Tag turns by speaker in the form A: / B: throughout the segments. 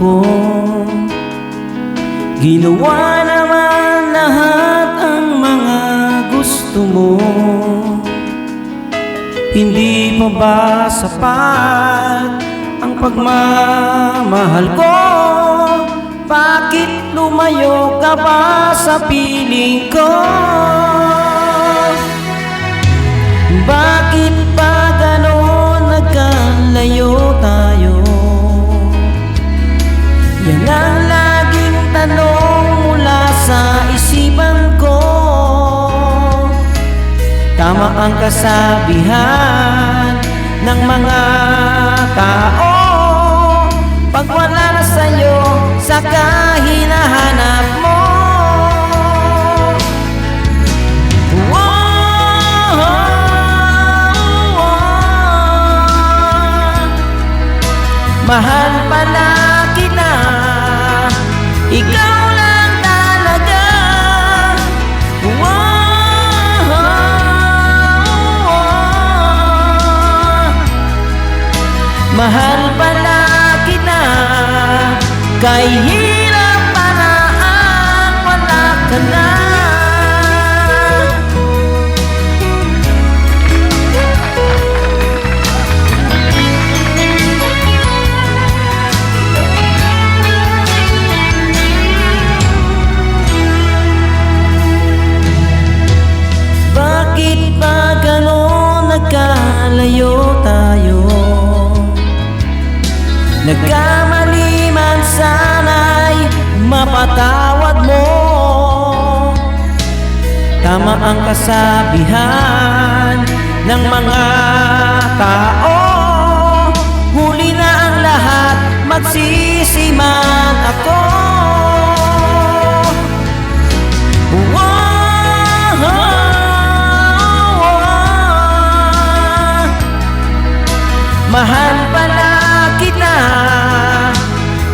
A: ko. Ginawa naman lahat ang mga gusto mo. Hindi pa ba sapat ang pagmamahal ko? Bakit lumayo ka ba sa piling ko? Bakit ba gano'n nagkalayo tayo? Yan ang laging tanong mula sa isipan ko. Tama ang kasabihan ng mga tao, pag wala na sa'yo, saka hinahanap mo. Mahal pala kita, ikaw lang talaga. Mahal pala kita, kay hirap para ang wala ka na. Bakit ba gano'n nagkalayo tayo? Nagkamali man sana'y mapatawad mo. Tama ang kasabihan ng mga tao, huli na ang lahat, magsisi man ako. Mahal pala kita,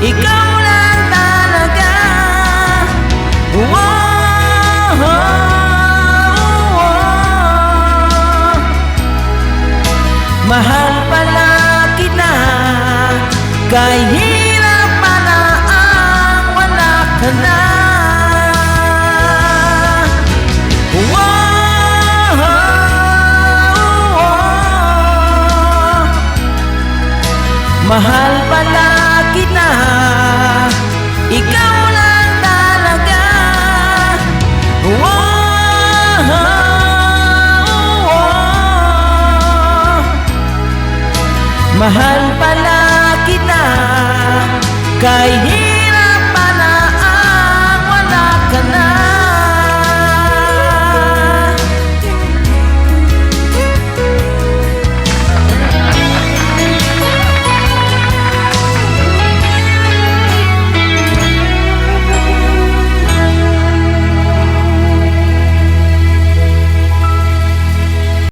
A: ikaw lang talaga. Mahal pala kita, kay hirap para ang wala ka na. Mahal pala kita, ikaw lang talaga. Mahal pala kita, kay